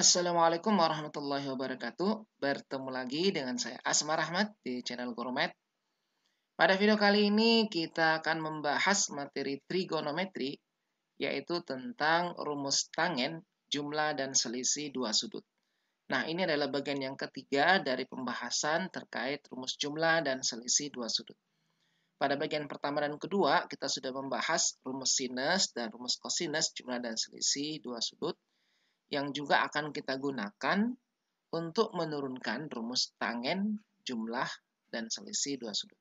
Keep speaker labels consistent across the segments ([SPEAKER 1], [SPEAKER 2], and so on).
[SPEAKER 1] Assalamualaikum warahmatullahi wabarakatuh. Bertemu lagi dengan saya Asmar Rahmat di channel Gurumet. Pada video kali ini kita akan membahas materi trigonometri, yaitu tentang rumus tangen, jumlah, dan selisih dua sudut. Nah, ini adalah bagian yang ketiga dari pembahasan terkait rumus jumlah dan selisih dua sudut. Pada bagian pertama dan kedua, kita sudah membahas rumus sinus dan rumus kosinus, jumlah dan selisih dua sudut, yang juga akan kita gunakan untuk menurunkan rumus tangen, jumlah, dan selisih dua sudut.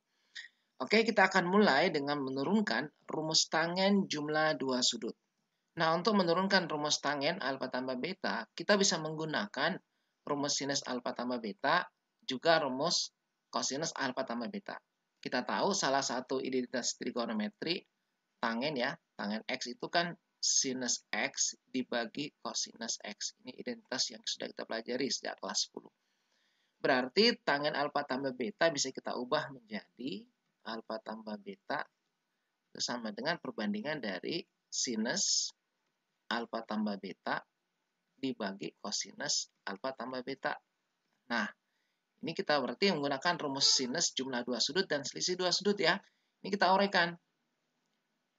[SPEAKER 1] Oke, kita akan mulai dengan menurunkan rumus tangen jumlah dua sudut. Nah, untuk menurunkan rumus tangen alfa tambah beta, kita bisa menggunakan rumus sinus alfa tambah beta, juga rumus kosinus alfa tambah beta. Kita tahu salah satu identitas trigonometri tangen ya, tangen X itu kan sinus X dibagi kosinus X. Ini identitas yang sudah kita pelajari sejak kelas 10. Berarti tangen alfa tambah beta bisa kita ubah menjadi alfa tambah beta itu sama dengan perbandingan dari sinus alfa tambah beta dibagi kosinus alfa tambah beta. Nah, ini kita berarti menggunakan rumus sinus jumlah dua sudut dan selisih dua sudut ya. Ini kita uraikan.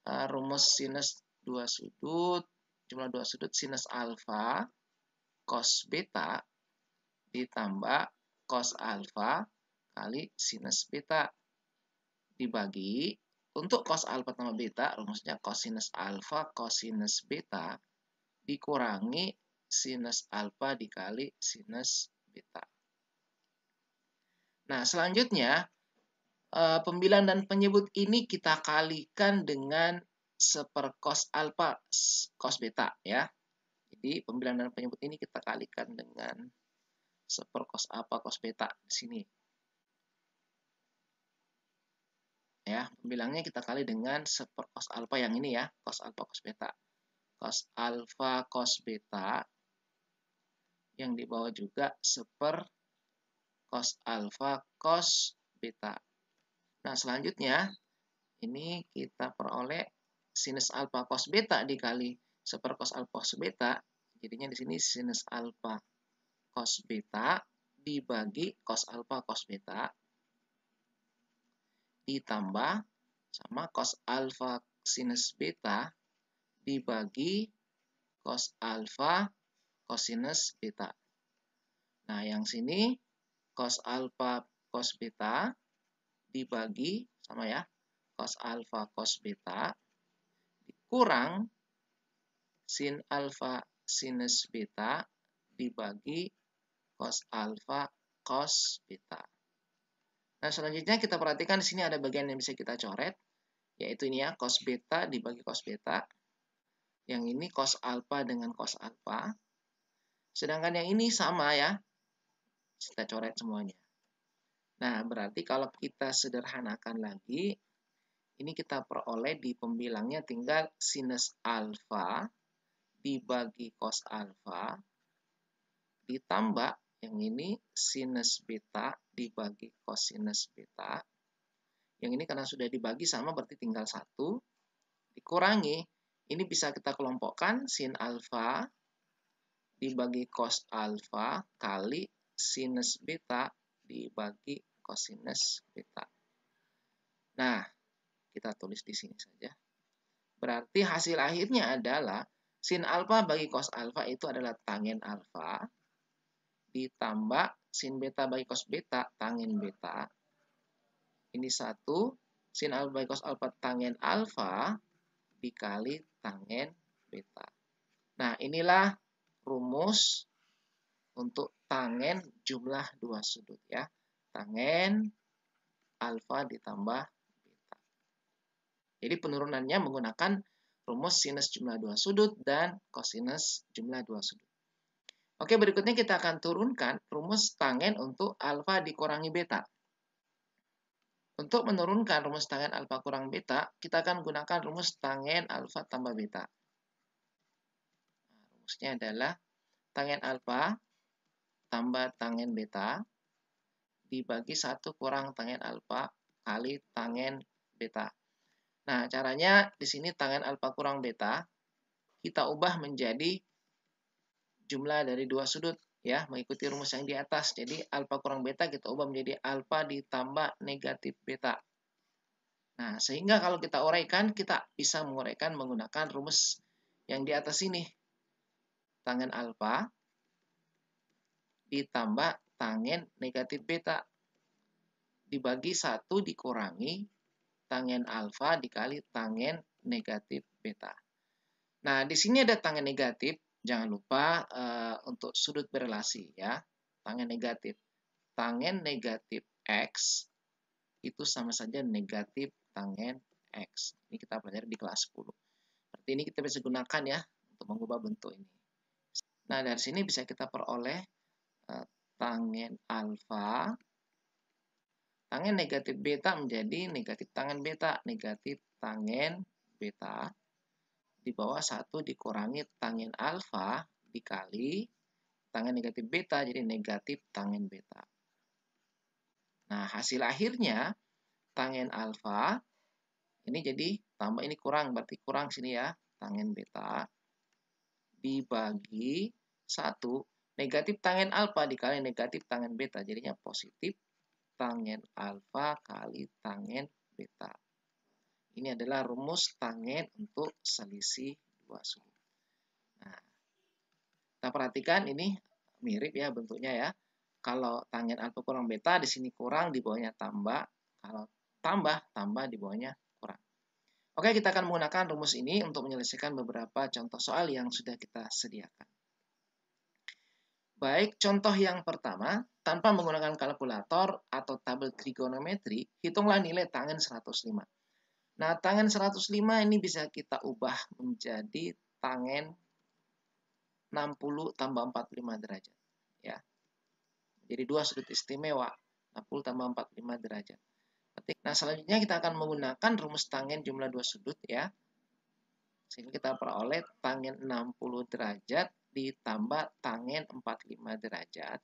[SPEAKER 1] Rumus sinus dua sudut, jumlah dua sudut sinus alfa cos beta ditambah cos alfa kali sinus beta dibagi untuk cos alfa tambah beta, rumusnya cosinus alfa cosinus beta dikurangi sinus alfa dikali sinus beta. Nah, selanjutnya pembilang dan penyebut ini kita kalikan dengan seper cos alfa cos beta ya. Jadi pembilang dan penyebut ini kita kalikan dengan seper cos alfa cos beta di sini. Ya, pembilangnya kita kali dengan seper cos alfa yang ini ya, cos alfa cos beta. Cos alfa cos beta yang di bawah juga seper cos alfa cos beta. Nah, selanjutnya ini kita peroleh sinus alfa cos beta dikali seper cos alfa cos beta. Jadinya di sini sinus alfa cos beta dibagi cos alfa cos beta ditambah sama cos alfa sinus beta dibagi cos alfa cosinus beta. Nah, yang sini cos alfa cos beta dibagi sama ya cos alfa cos beta dikurang sin alfa sinus beta dibagi cos alfa cos beta. Nah, selanjutnya kita perhatikan di sini ada bagian yang bisa kita coret, yaitu ini ya, cos beta dibagi cos beta. Yang ini cos alfa dengan cos alfa. Sedangkan yang ini sama ya, kita coret semuanya. Nah, berarti kalau kita sederhanakan lagi, ini kita peroleh di pembilangnya tinggal sinus alfa dibagi cos alfa ditambah yang ini sinus beta dibagi cosinus beta. Yang ini karena sudah dibagi sama berarti tinggal 1. Dikurangi, ini bisa kita kelompokkan sin alfa dibagi cos alfa kali sinus beta dibagi cosinus beta. Nah, kita tulis di sini saja. Berarti hasil akhirnya adalah sin alfa bagi cos alfa itu adalah tangen alfa ditambah sin beta bagi cos beta tangen beta. Ini 1, sin alfa bagi cos alfa tangen alfa dikali tangen beta. Nah, inilah rumus untuk tangen jumlah dua sudut ya. Tangen alfa ditambah beta. Jadi penurunannya menggunakan rumus sinus jumlah dua sudut dan kosinus jumlah dua sudut. Oke, berikutnya kita akan turunkan rumus tangen untuk alfa dikurangi beta. Untuk menurunkan rumus tangen alfa kurang beta, kita akan gunakan rumus tangen alfa tambah beta. Nah, rumusnya adalah tangen alfa tambah tangen beta dibagi 1 kurang tangen alfa kali tangen beta. Nah, caranya di sini tangen alfa kurang beta kita ubah menjadi jumlah dari dua sudut ya, mengikuti rumus yang di atas. Jadi alfa kurang beta kita ubah menjadi alfa ditambah negatif beta. Nah, sehingga kalau kita uraikan, kita bisa menguraikan menggunakan rumus yang di atas ini. Tangen alfa ditambah tangen negatif beta dibagi 1 dikurangi tangen alfa dikali tangen negatif beta. Nah, di sini ada tangen negatif. Jangan lupa untuk sudut berelasi ya. Tangen negatif. Tangen negatif X itu sama saja negatif tangen X. Ini kita pelajari di kelas 10. Seperti ini kita bisa gunakan ya untuk mengubah bentuk ini. Nah, dari sini bisa kita peroleh tangen alfa. Tangen negatif beta menjadi negatif tangen beta. Negatif tangen beta di bawah 1 dikurangi tangen alfa dikali tangen negatif beta, jadi negatif tangen beta. Nah, hasil akhirnya tangen alfa ini jadi tambah ini kurang, berarti kurang sini ya, tangen beta dibagi 1 negatif tangen alfa dikali negatif tangen beta, jadinya positif tangen alfa kali tangen beta. Ini adalah rumus tangen untuk selisih dua sudut. Nah, kita perhatikan ini mirip ya bentuknya ya. Kalau tangen alfa kurang beta, di sini kurang, di bawahnya tambah. Kalau tambah di bawahnya kurang. Oke, kita akan menggunakan rumus ini untuk menyelesaikan beberapa contoh soal yang sudah kita sediakan. Baik, contoh yang pertama, tanpa menggunakan kalkulator atau tabel trigonometri, hitunglah nilai tangen 105. Nah, tangen 105 ini bisa kita ubah menjadi tangen 60 tambah 45 derajat. Ya. Jadi dua sudut istimewa, 60 tambah 45 derajat. Nah, selanjutnya kita akan menggunakan rumus tangen jumlah dua sudut ya. Sehingga kita peroleh tangen 60 derajat ditambah tangen 45 derajat.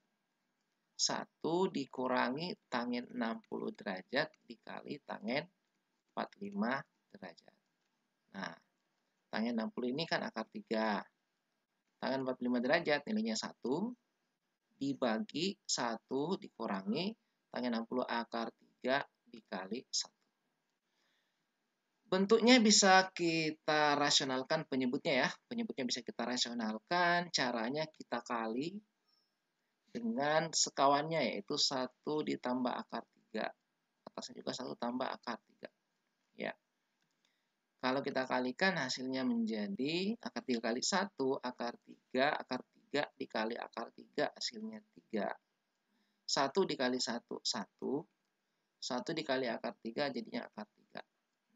[SPEAKER 1] 1 dikurangi tangen 60 derajat dikali tangen 45 derajat. Nah, tangen 60 ini kan akar 3. Tangen 45 derajat nilainya 1 dibagi 1 dikurangi tangen 60 akar 3 dikali 1. Bentuknya bisa kita rasionalkan penyebutnya ya. Penyebutnya bisa kita rasionalkan. Caranya kita kali dengan sekawannya yaitu 1 ditambah akar 3. Atasnya juga 1 tambah akar 3. Ya. Kalau kita kalikan hasilnya menjadi akar 3 kali 1, akar 3 dikali akar 3 hasilnya 3. 1 dikali 1, 1. 1 dikali akar 3 jadinya akar 3.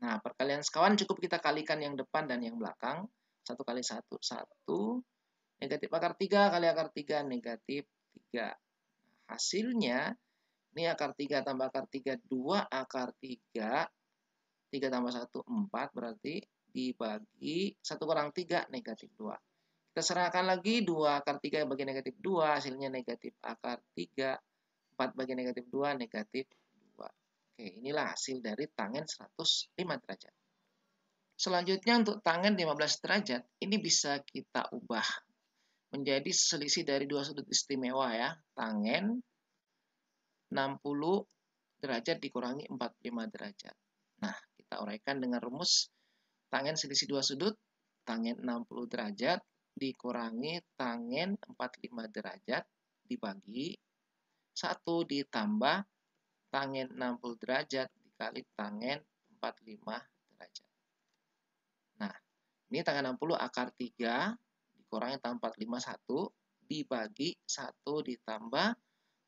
[SPEAKER 1] Nah, perkalian sekawan cukup kita kalikan yang depan dan yang belakang. 1 kali 1, 1. Negatif akar 3 kali akar 3, negatif 3. Hasilnya, ini akar 3 tambah akar 3, 2 akar 3. 3 tambah 1, 4. Berarti dibagi 1 kurang 3, negatif 2. Kita serahkan lagi 2 akar 3 bagi negatif 2. Hasilnya negatif akar 3. 4 bagi negatif 2, negatif 2. Oke, inilah hasil dari tangen 105 derajat. Selanjutnya untuk tangen 15 derajat, ini bisa kita ubah menjadi selisih dari dua sudut istimewa ya. Tangen 60 derajat dikurangi 45 derajat. Nah, kita uraikan dengan rumus tangen selisih dua sudut, tangen 60 derajat dikurangi tangen 45 derajat dibagi 1 ditambah tangen 60 derajat dikali tangen 45 derajat. Nah, ini tangen 60 akar 3 dikurangi tangen 45 1 dibagi 1 ditambah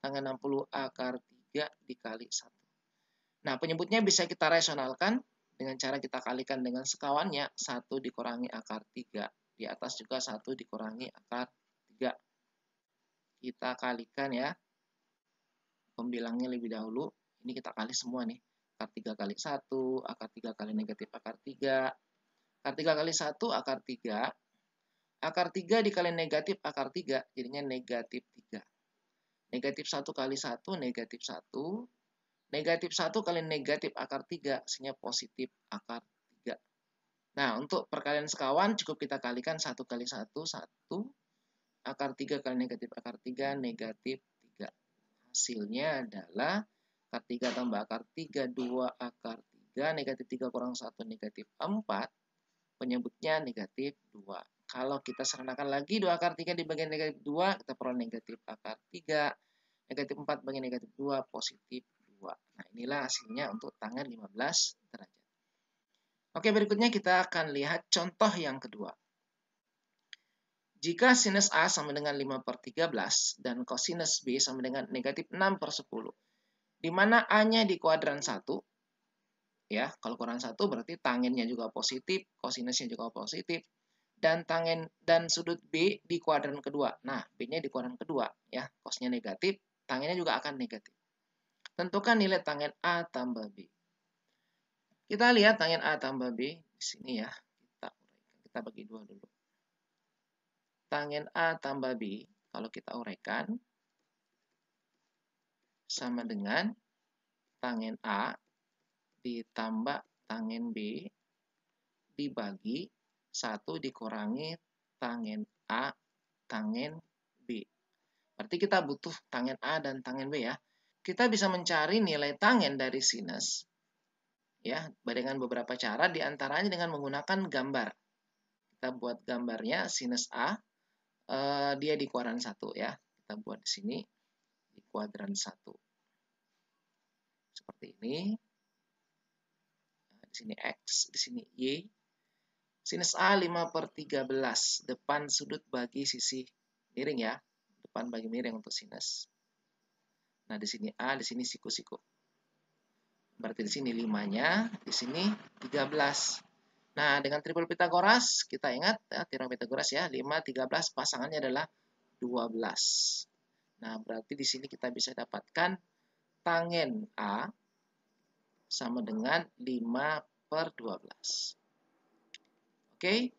[SPEAKER 1] tangen 60 akar 3 dikali 1. Nah, penyebutnya bisa kita rasionalkan dengan cara kita kalikan dengan sekawannya 1 dikurangi akar 3. Di atas juga 1 dikurangi akar 3. Kita kalikan ya. Pembilangnya lebih dahulu. Ini kita kali semua nih. Akar 3 kali 1, akar 3 kali negatif akar 3. Akar 3 kali 1, akar 3. Akar 3 dikali negatif akar 3, jadinya negatif 3. Negatif 1 kali 1, negatif 1. Negatif 1 kali negatif akar 3, hasilnya positif akar 3. Nah, untuk perkalian sekawan cukup kita kalikan 1 kali 1, 1. akar 3 kali negatif akar 3, negatif 3. Hasilnya adalah akar 3 tambah akar 3, 2 akar 3, negatif 3 kurang 1, negatif 4. Penyebutnya negatif 2. Kalau kita sederhanakan lagi 2 akar 3 dibagi negatif 2, kita peroleh negatif akar 3. Negatif 4 bagi negatif 2, positif 2. Nah, inilah hasilnya untuk tangen 15 derajat. Oke, berikutnya kita akan lihat contoh yang kedua. Jika sinus A sama dengan 5/13 dan kosinus B sama dengan negatif 6/10, di mana A-nya di kuadran 1, ya, kalau kuadran 1 berarti tangennya juga positif, kosinusnya juga positif, dan sudut B di kuadran kedua. Nah, B-nya di kuadran kedua, ya, cosnya negatif, tangennya juga akan negatif. Tentukan nilai tangen A tambah B. Kita lihat tangen A tambah B di sini ya. Kita bagi dua dulu. Tangen A tambah B, kalau kita uraikan, sama dengan tangen A ditambah tangen B dibagi 1 dikurangi tangen A tangen B. Berarti kita butuh tangen A dan tangen B ya. Kita bisa mencari nilai tangen dari sinus ya dengan beberapa cara, diantaranya dengan menggunakan gambar. Kita buat gambarnya sinus A, dia di kuadran 1 ya. Kita buat di sini di kuadran 1. Seperti ini. Di sini X, di sini Y. Sinus A 5/13, depan sudut bagi sisi miring ya. Depan bagi miring untuk sinus. Nah, di sini A, di sini siku-siku. Berarti di sini 5-nya, di sini 13. Nah, dengan tripel Pitagoras, kita ingat ya, teorema Pitagoras ya, 5, 13 pasangannya adalah 12. Nah, berarti di sini kita bisa dapatkan tangen A sama dengan 5/12. Oke,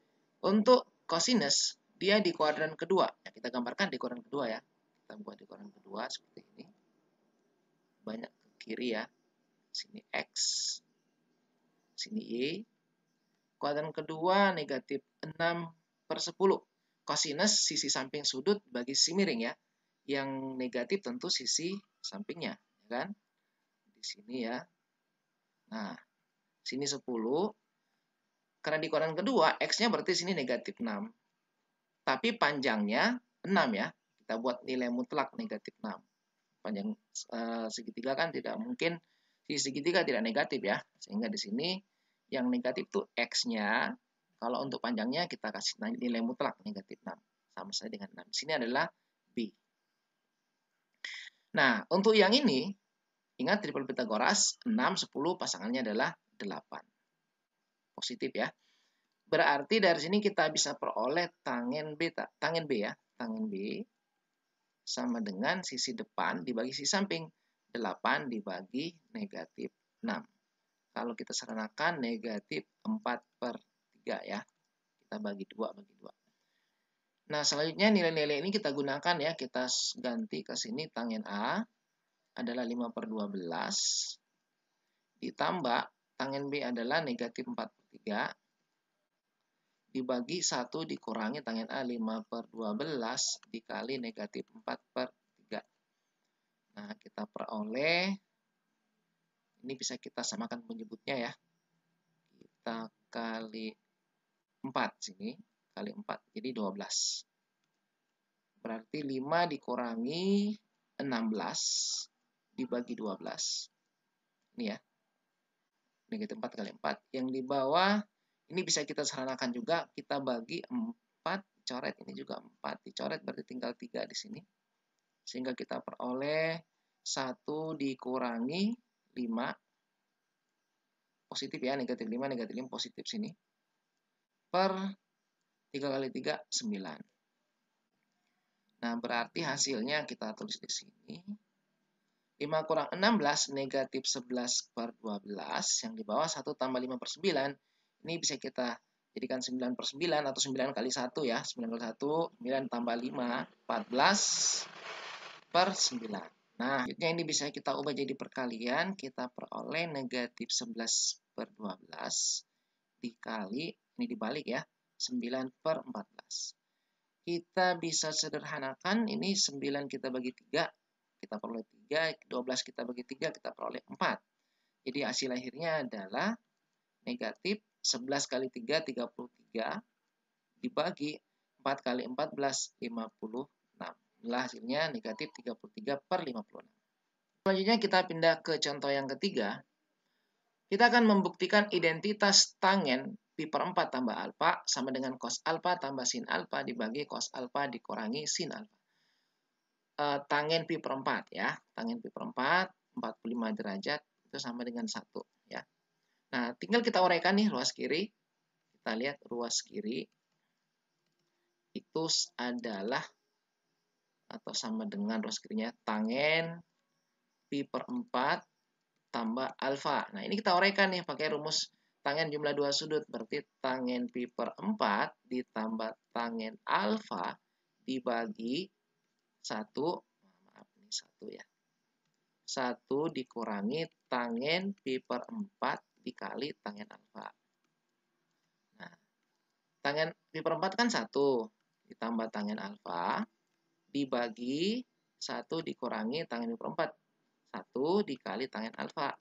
[SPEAKER 1] untuk kosinus, dia di kuadran kedua. Ya, kita gambarkan di kuadran kedua ya. Kita buat di kuadran kedua seperti ini. Banyak ke kiri ya. Sini X, sini Y. Kuadran kedua negatif 6/10. Kosinus sisi samping sudut bagi sisi miring ya. Yang negatif tentu sisi sampingnya, ya kan? Di sini ya. Nah, sini 10. Karena di kuadran kedua, X-nya berarti sini negatif 6. Tapi panjangnya 6 ya. Kita buat nilai mutlak negatif 6. Panjang segitiga kan tidak mungkin, sisi segitiga tidak negatif ya. Sehingga di sini yang negatif tuh X-nya. Kalau untuk panjangnya kita kasih nilai mutlak negatif 6. Sama saja dengan 6. Di sini adalah B. Nah, untuk yang ini, ingat tripel Pitagoras, 6, 10 pasangannya adalah 8. Positif ya. Berarti dari sini kita bisa peroleh tangen B ya. Tangen B sama dengan sisi depan dibagi sisi samping. 8 dibagi negatif 6. Kalau kita sederhanakan negatif 4/3 ya. Kita bagi 2 bagi 2. Nah, selanjutnya nilai-nilai ini kita gunakan ya. Kita ganti ke sini tangen A adalah 5/12. Ditambah tangen B adalah negatif 4/3. Dibagi 1 dikurangi tangen A 5/12 dikali negatif 4/3. Nah, kita peroleh, ini bisa kita samakan penyebutnya ya. Kita kali 4 sini, kali 4, jadi 12. Berarti 5 dikurangi 16 dibagi 12. Ini ya, negatif 4 kali 4. Yang di bawah, ini bisa kita sederhanakan juga, kita bagi 4, coret ini juga 4, dicoret berarti tinggal 3 di sini. Sehingga kita peroleh 1 dikurangi 5, positif ya, negatif 5, negatif 5 positif sini, per 3 kali 3, 9. Nah, berarti hasilnya kita tulis di sini. 5 kurang 16, negatif 11/12. Yang di bawah 1 tambah 5/9. Ini bisa kita jadikan 9/9 atau 9 kali 1 ya. 9 kali 1, 9 tambah 5, 14/9. Nah, selanjutnya ini bisa kita ubah jadi perkalian. Kita peroleh negatif 11/12 dikali, ini dibalik ya, 9/14. kita bisa sederhanakan, ini 9 kita bagi 3, kita peroleh 3, 12 kita bagi 3, kita peroleh 4. Jadi hasil akhirnya adalah negatif 11 kali 3, 33, dibagi 4 kali 14, 56. Hasilnya negatif 33/56. Selanjutnya kita pindah ke contoh yang ketiga. Kita akan membuktikan identitas tangen pi per 4 tambah alfa sama dengan cos alfa tambah sin alfa dibagi cos alfa dikurangi sin alfa. Tangen pi per 4 ya. Tangen pi per 4, 45 derajat itu sama dengan 1 ya. Nah, tinggal kita uraikan nih ruas kiri. Kita lihat ruas kiri itu adalah atau sama dengan ruas kirinya tangen pi per 4 tambah alfa. Nah, ini kita uraikan nih pakai rumus tangen jumlah dua sudut. Berarti tangen pi per 4 ditambah tangen alfa dibagi 1. Maaf, ini 1 ya. 1 dikurangi tangen pi per 4 dikali tangen alfa. Nah, tangen pi per 4 kan 1. Ditambah tangen alfa dibagi 1 dikurangi tangen pi per 4. 1 dikali tangen alfa.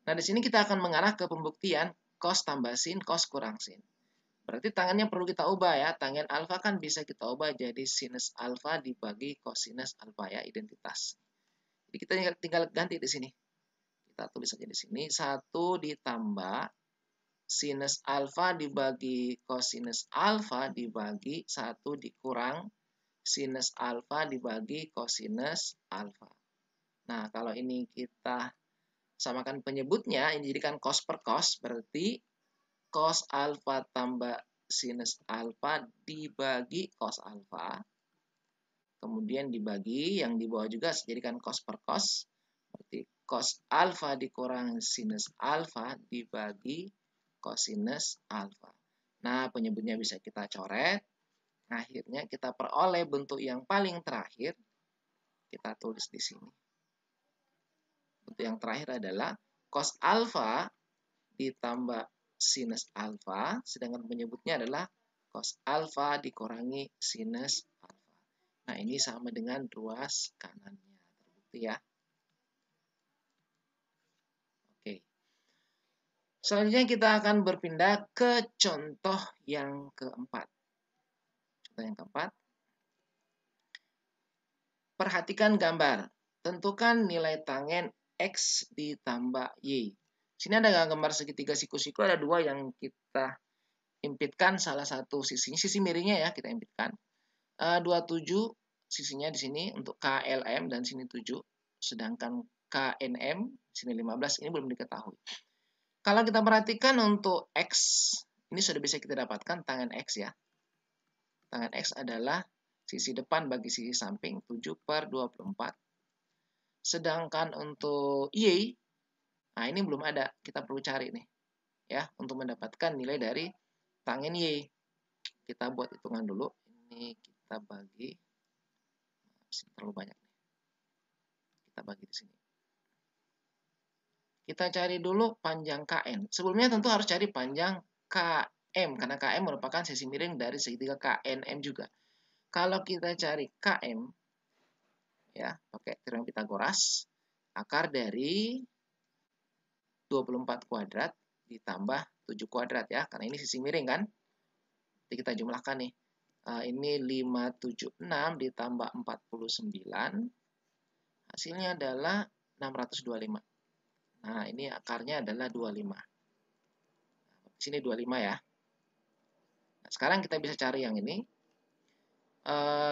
[SPEAKER 1] Nah, di sini kita akan mengarah ke pembuktian cos tambah sin, cos kurang sin. Berarti tangannya perlu kita ubah ya. Tangen alfa kan bisa kita ubah jadi sinus alfa dibagi cosinus alfa ya, identitas. Jadi kita tinggal ganti di sini. Kita tulis saja di sini. 1 ditambah sinus alfa dibagi cosinus alfa dibagi 1 dikurang sinus alfa dibagi cosinus alfa. Nah, kalau ini kita samakan penyebutnya, ini jadikan cos per cos, berarti cos alfa tambah sinus alfa dibagi cos alfa. Kemudian dibagi, yang di bawah juga jadikan cos per cos. Berarti cos alfa dikurang sinus alfa dibagi cosinus alfa. Nah, penyebutnya bisa kita coret. Akhirnya kita peroleh bentuk yang paling terakhir. Kita tulis di sini. Bentuk yang terakhir adalah cos alfa ditambah sinus alfa, sedangkan penyebutnya adalah cos alfa dikurangi sinus alfa. Nah, ini sama dengan ruas kanannya. Terbukti ya. Oke. Selanjutnya kita akan berpindah ke contoh yang keempat. Contoh yang keempat. Perhatikan gambar. Tentukan nilai tangen X ditambah Y. Sini ada gambar segitiga siku-siku, ada dua yang kita impitkan, salah satu sisinya, sisi miringnya ya kita impitkan. 27 sisinya di sini untuk KLM dan sini 7. Sedangkan KNM sini 15 ini belum diketahui. Kalau kita perhatikan untuk X, ini sudah bisa kita dapatkan tangen X ya. Tangen X adalah sisi depan bagi sisi samping 7/24. Sedangkan untuk Y, nah ini belum ada, kita perlu cari nih ya untuk mendapatkan nilai dari tangen Y. Kita buat hitungan dulu. Ini kita bagi, terlalu banyak nih. Kita bagi di sini. Kita cari dulu panjang KN. Sebelumnya tentu harus cari panjang KM karena KM merupakan sisi miring dari segitiga KNM juga. Kalau kita cari KM ya, pakai teorema Pitagoras, akar dari 24 kuadrat ditambah 7 kuadrat ya, karena ini sisi miring kan. Jadi kita jumlahkan nih. Ini 576 ditambah 49. Hasilnya adalah 625. Nah, ini akarnya adalah 25. Di sini 25 ya. Nah, sekarang kita bisa cari yang ini.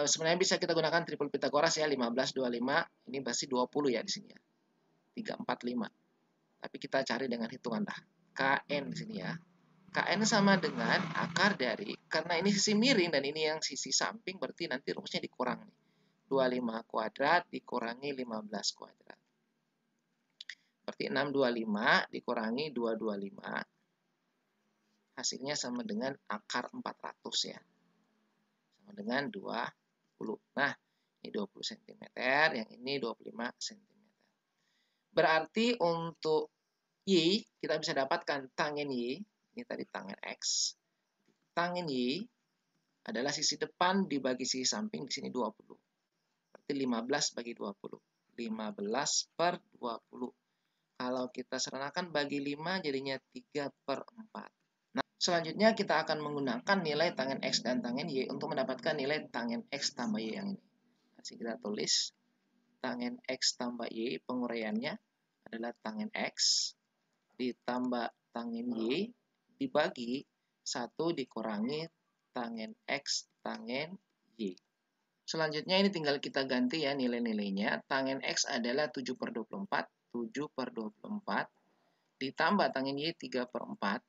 [SPEAKER 1] Sebenarnya bisa kita gunakan triple Pitagoras ya, 15, 25. Ini pasti 20 ya di sini ya. 3, 4, 5. Tapi kita cari dengan hitungan dah. KN di sini ya. KN sama dengan akar dari, karena ini sisi miring dan ini yang sisi samping, berarti nanti rumusnya dikurang nih. 25 kuadrat dikurangi 15 kuadrat. Berarti 625 dikurangi 225. Hasilnya sama dengan akar 400 ya. Sama dengan 20. Nah, ini 20 cm, yang ini 25 cm. Berarti untuk Y, kita bisa dapatkan tangen Y. Ini tadi tangen X. Tangen Y adalah sisi depan dibagi sisi samping, di sini 20. Berarti 15 bagi 20. 15 per 20. Kalau kita seranakan bagi 5 jadinya 3/4. Nah, selanjutnya kita akan menggunakan nilai tangen X dan tangen Y untuk mendapatkan nilai tangen X tambah Y yang ini. Nah, kita tulis tangen X tambah Y, penguraiannya adalah tangen X ditambah tangen Y dibagi 1 dikurangi tangen X tangen Y. Selanjutnya ini tinggal kita ganti ya nilai-nilainya. Tangen X adalah 7/24. 7/24 ditambah tangen Y 3/4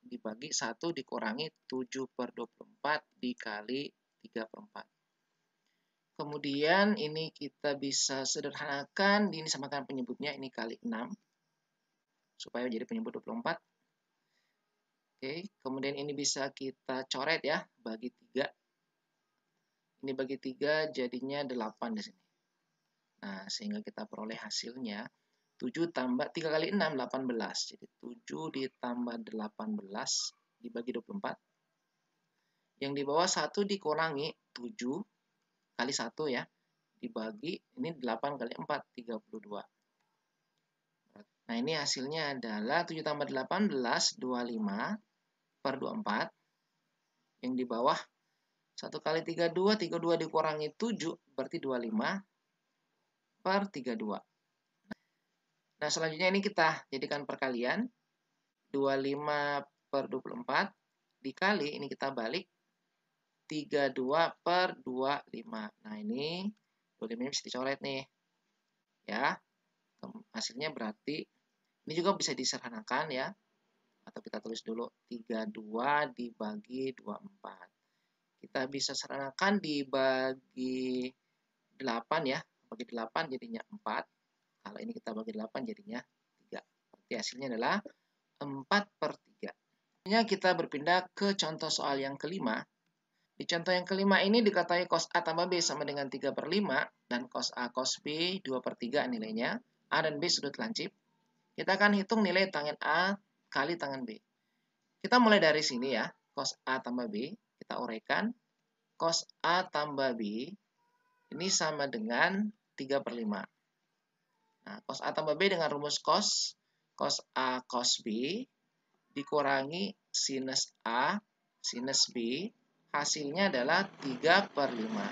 [SPEAKER 1] dibagi 1 dikurangi 7/24 dikali 3/4. Kemudian ini kita bisa sederhanakan, ini samakan penyebutnya, ini kali 6 supaya jadi penyebut 24. Oke, kemudian ini bisa kita coret ya, bagi 3. Ini bagi 3 jadinya 8 di sini. Nah, sehingga kita peroleh hasilnya 7 tambah 3 kali 6, 18. Jadi 7 ditambah 18 dibagi 24. Yang di bawah 1 dikurangi 7 kali 1 ya. Dibagi, ini 8 kali 4, 32. Nah, ini hasilnya adalah 7 tambah 18, 25 per 24. Yang di bawah 1 kali 32, 32 dikurangi 7, berarti 25 per 32. Nah, selanjutnya ini kita jadikan perkalian. 25 per 24 dikali, ini kita balik, 32 per 25. Nah, ini 25 ini bisa dicoret nih. Ya, hasilnya berarti, ini juga bisa disederhanakan ya. Atau kita tulis dulu, 32 dibagi 24. Kita bisa sederhanakan dibagi 8 ya. Bagi 8 jadinya 4. Kalau ini kita bagi 8 jadinya 3. Berarti hasilnya adalah 4/3. Selanjutnya kita berpindah ke contoh soal yang kelima. Di contoh yang kelima ini diketahui cos A tambah B sama dengan 3/5 dan cos A cos B 2/3 nilainya. A dan B sudut lancip. Kita akan hitung nilai tangen A kali tangen B. Kita mulai dari sini ya, cos A tambah B. Kita uraikan. Cos A tambah B ini sama dengan 3/5. Nah, cos A tambah B dengan rumus cos A cos B dikurangi sinus A sinus B, hasilnya adalah 3/5.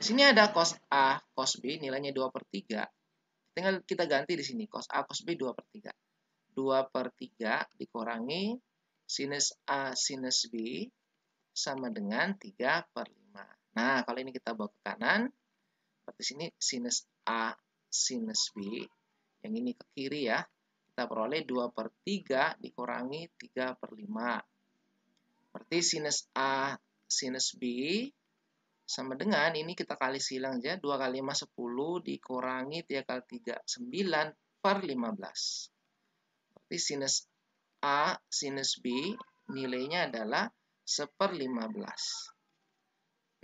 [SPEAKER 1] Di sini ada cos A cos B nilainya 2/3. Tinggal kita ganti di sini, cos A cos B 2/3. 2/3 dikurangi sinus A sinus B sama dengan 3/5. Nah, kalau ini kita bawa ke kanan, berarti sini sinus A sinus B, yang ini ke kiri ya, kita peroleh 2/3 dikurangi 3/5. Berarti sinus A sinus B sama dengan, ini kita kali silang aja, 2 kali 5, 10 dikurangi 3 kali 3, 9/15. Berarti sinus A sinus B nilainya adalah 1/15.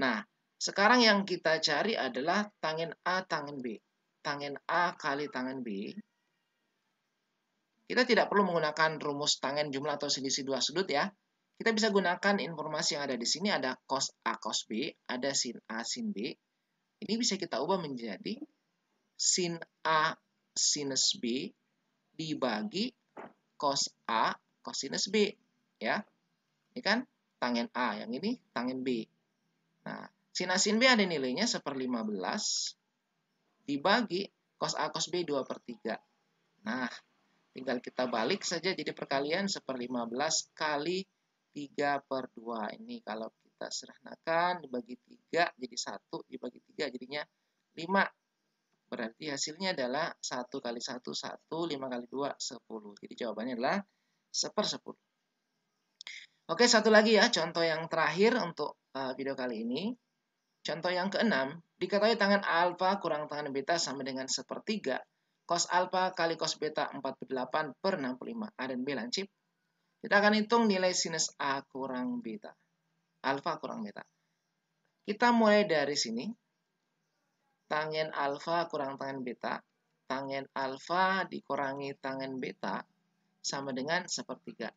[SPEAKER 1] Nah, sekarang yang kita cari adalah tangen A tangen B. Tangen A kali tangen B. Kita tidak perlu menggunakan rumus tangen jumlah atau selisih dua sudut ya. Kita bisa gunakan informasi yang ada di sini, ada cos A cos B, ada sin A sin B. Ini bisa kita ubah menjadi sin A sinus B dibagi cos A cosinus B. Ya, ini kan tangen A, yang ini tangen B. Nah, sin A sin B ada nilainya 1/15 dibagi cos A cos B 2/3. Nah, tinggal kita balik saja jadi perkalian 1/15 kali 3/2. Ini kalau kita sederhanakan dibagi 3 jadi 1, dibagi 3 jadinya 5. Berarti hasilnya adalah 1 kali 1, 1, 5 kali 2, 10. Jadi jawabannya adalah 1/10. Oke, satu lagi ya, contoh yang terakhir untuk video kali ini. Contoh yang keenam, diketahui tangen alfa kurang tangen beta sama dengan 1/3. Cos alfa kali cos beta 48/65. A dan B lancip. Kita akan hitung nilai sinus A kurang beta. Alfa kurang beta. Kita mulai dari sini. Tangen alfa kurang tangen beta. Tangen alfa dikurangi tangen beta sama dengan 1/3.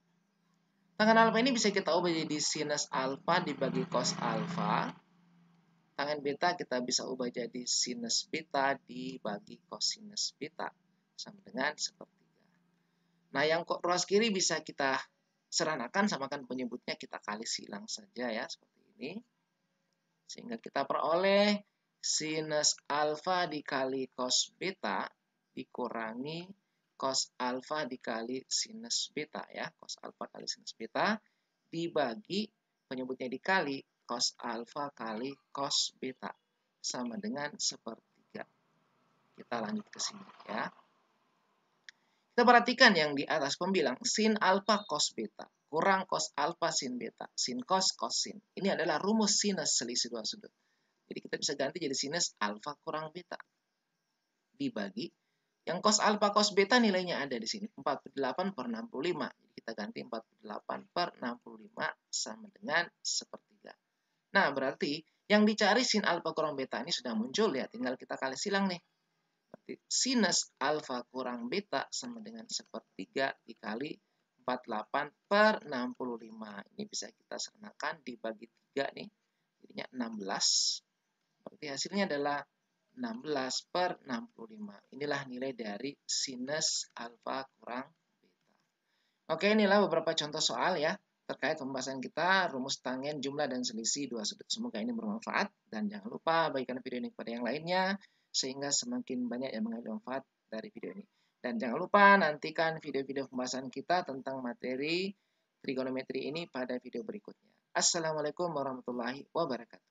[SPEAKER 1] Tangen alfa ini bisa kita ubah jadi sinus alfa dibagi cos alfa. Tangen beta kita bisa ubah jadi sinus beta dibagi cosinus beta. Sama dengan sepertiga. Nah, yang ruas kiri bisa kita seranakan, samakan penyebutnya, kita kali silang saja ya, seperti ini. Sehingga kita peroleh sinus alfa dikali cos beta dikurangi cos alfa dikali sinus beta ya. Cos alfa kali sinus beta dibagi penyebutnya dikali cos alfa kali cos beta sama dengan sepertiga. Kita lanjut ke sini ya. Kita perhatikan yang di atas pembilang sin alfa cos beta kurang cos alfa sin beta, sin cos sin. Ini adalah rumus sinus selisih dua sudut. Jadi kita bisa ganti jadi sinus alfa kurang beta dibagi yang cos alfa cos beta nilainya ada di sini 48 per 65. Jadi kita ganti 48 per 65 sama dengan sepertiga. Nah, berarti yang dicari sin alfa kurang beta ini sudah muncul ya, tinggal kita kali silang nih. Berarti sinus alfa kurang beta sama dengan sepertiga dikali 48 per 65. Ini bisa kita sernakan dibagi 3 nih. Jadinya 16. Berarti hasilnya adalah 16 per 65. Inilah nilai dari sinus alfa kurang beta. Oke, inilah beberapa contoh soal ya terkait pembahasan kita rumus tangen jumlah dan selisih dua sudut. Semoga ini bermanfaat dan jangan lupa bagikan video ini kepada yang lainnya sehingga semakin banyak yang mengambil manfaat dari video ini. Dan jangan lupa nantikan video-video pembahasan kita tentang materi trigonometri ini pada video berikutnya. Assalamualaikum warahmatullahi wabarakatuh.